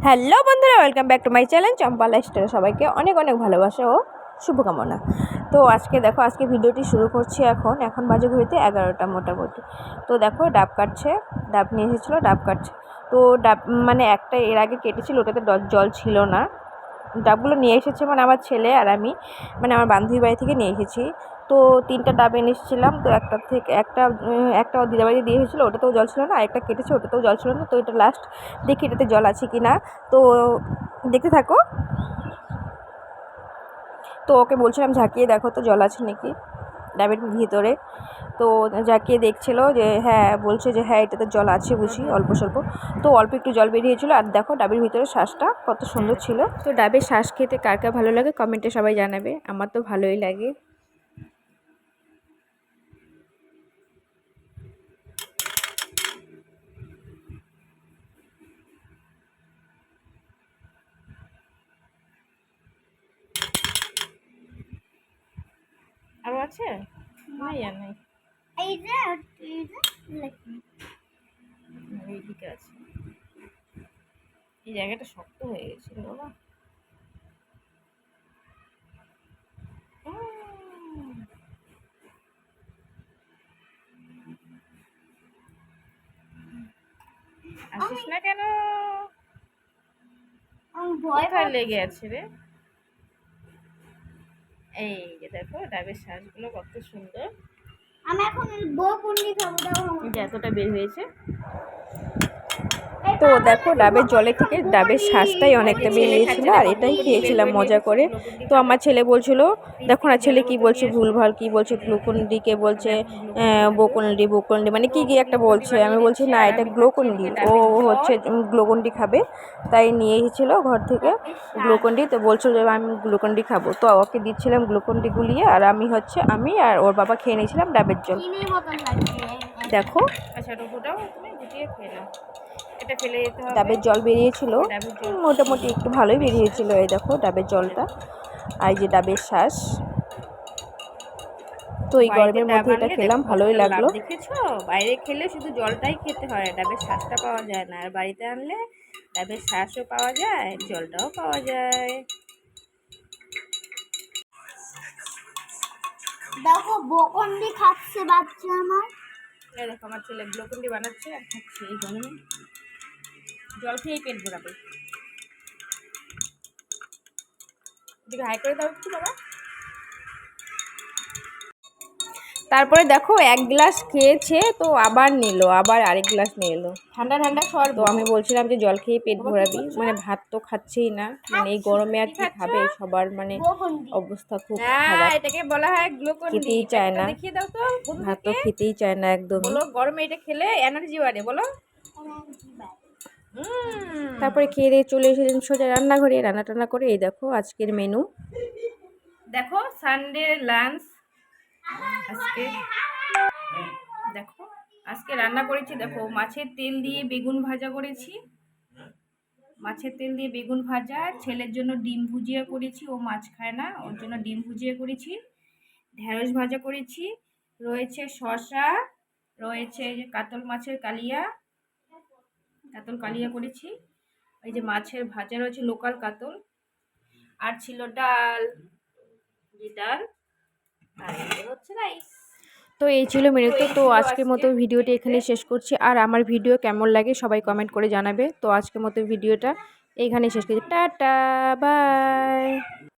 Hello বন্ধুরা, welcome back to my channel Champa lifestyle. সবাইকে অনেক অনেক ভালোবাসা ও শুভকামনা। তো আজকে ভিডিওটি শুরু করছি। এখন বাজে ঘড়িতে 11টা মোটামুটি। তো দেখো ডাব কাটছে, ডাব নিয়ে এসেছিলো, ডাব কাটছে। তো ডাব মানে একটা এর আগে কেটেছিল, ওটাতে জল ছিল না। ডাবগুলো নিয়ে এসেছে মানে আমার ছেলে আর আমি, মানে আমার বান্ধবী বাড়ি থেকে নিয়ে এসেছি। তো 3টা ডাব এনে এসেছিলাম। তো একটা দিদাবাড়ি দিয়ে এসেছিলো, ওটাতেও জল ছিল না। আরেকটা কেটেছে, ওটাতেও জল ছিল না। তো এটা লাস্ট, দেখি এটাতে জল আছে কি না। তো দেখতে থাকো। তো ওকে বলছিলাম ঝাঁকিয়ে দেখো তো জল আছে নাকি ডাবের ভিতরে। তো ঝাঁকিয়ে দেখছিল যে হ্যাঁ, বলছে যে হ্যাঁ এটাতে জল আছে বুঝি অল্প স্বল্প। তো অল্প একটু জল বেরিয়েছিলো। আর দেখো ডাবের ভিতরে শ্বাসটা কত সুন্দর ছিল। তো ডাবের শ্বাস খেতে কার কার ভালো লাগে কমেন্টে সবাই জানাবে। আমার তো ভালোই লাগে। আরও আছে? নাই আর নাই, এইদিকে আছে। এই জায়গাটা শক্ত হয়ে গেছিল বাবা। আসিস না কেন? কোথায় লেগে আছে রে? এই যে দেখো ডাবের শ্বাসগুলো কত সুন্দর। আমি এখন বকুন্ডি খাবো, দাও এতটা বের হয়েছে। তো দেখো ডাবের জলে থেকে ডাবের শ্বাসটাই অনেকটা বেরিয়েছিল, আর এটাই খেয়েছিলাম মজা করে। তো আমার ছেলে বলছিল, দেখো না ছেলে কি বলছে, ভুলভাল কি বলছে, গ্লুকন্ডিকে বলছে বকুন্ডি মানে কি একটা বলছে। আমি বলছি না, এটা গ্লুকন্ডি। ও হচ্ছে গ্লুকন্ডি খাবে, তাই নিয়ে এসেছিল ঘর থেকে গ্লুকন্ডি। তো বলছিল যে আমি গ্লুকন্ডি খাবো। তো ওকে দিচ্ছিলাম গ্লুকন্ডি গুলিয়ে, আর আমি আর ওর বাবা খেয়ে নিয়েছিলাম ডাবের জল। দেখো আচ্ছা, ওটাও তুমি গুটিয়ে খেয়ে নাও। এটা ফেলে দিতে হবে। ডাবের জল বেরিয়েছিল, মোটামুটি একটু ভালোই বেরিয়েছিল। এই দেখো ডাবের জলটা, আর এই যে ডাবের শ্বাস। তো এই গরমের মধ্যে এটা খেলাম, ভালোই লাগলো। দেখেছো, বাইরে খেলে শুধু জলটাই খেতে হয়, ডাবের শ্বাসটা পাওয়া যায় না। আর বাড়িতে আনলে ডাবের শ্বাসও পাওয়া যায়, জলটাও পাওয়া যায়। দেখো বকুন্ডি খাচ্ছে বাচ্চা আমার। এই দেখো আমার ছেলে গ্লুকন্ডি বানাচ্ছে আর খাচ্ছে। এই গরমে জল খেয়েই পেট ভরাবে। এদিকে হাই করে দাও একটু বাবা। তারপরে দেখো 1 গ্লাস খেয়েছে, তো আবার নিল, আবার আরেক গ্লাস নিয়ে এলো। ঠান্ডা ঠান্ডা খাওয়ার। তো আমি বলছিলাম যে জল খেয়ে পেট ভরাবি, মানে ভাত তো খাচ্ছেই না, মানে এই গরমে আর কি খাবে। সবার মানে অবস্থা খুব খারাপ, এটাকে বলা হয় গ্লুকন্ডি। খেতেই চায় না, দেখিয়ে দাও তো, ভাত তো খেতেই চায় না একদম। বলো গরমে এটা খেলে এনার্জি বাড়ে, বলো। তারপরে খেয়ে দিয়ে চলে এসেছেন সোজা রান্নাঘরে, রান্না টান্না করে। এই দেখো আজকের মেনু, দেখো সানডে লাঞ্চ। আজকে রান্না করেছি, দেখো মাছের তেল দিয়ে বেগুন ভাজা করেছি। মাছের তেল দিয়ে বেগুন ভাজা, ছেলের জন্য ডিম ভুজিয়া করেছি, ও মাছ খায় না, ওর জন্য ডিম ভুজিয়া করেছি। ঢেঁড়স ভাজা করেছি, রয়েছে শসা, রয়েছে এই যে কাতল মাছের কাতল কালিয়া করেছি। এই যে মাছের ভাজা রয়েছে লোকাল কাতল, আর ছিল ডাল, আর এই হচ্ছে রাইস। তো এই ছিল মেনুতে। তো আজকের মতো ভিডিওটি এখানে শেষ করছি। আর আমার ভিডিও কেমন লাগে সবাই কমেন্ট করে জানাবে। তো আজকের মতো ভিডিওটা এইখানে শেষ করছি। টাটা, বাই।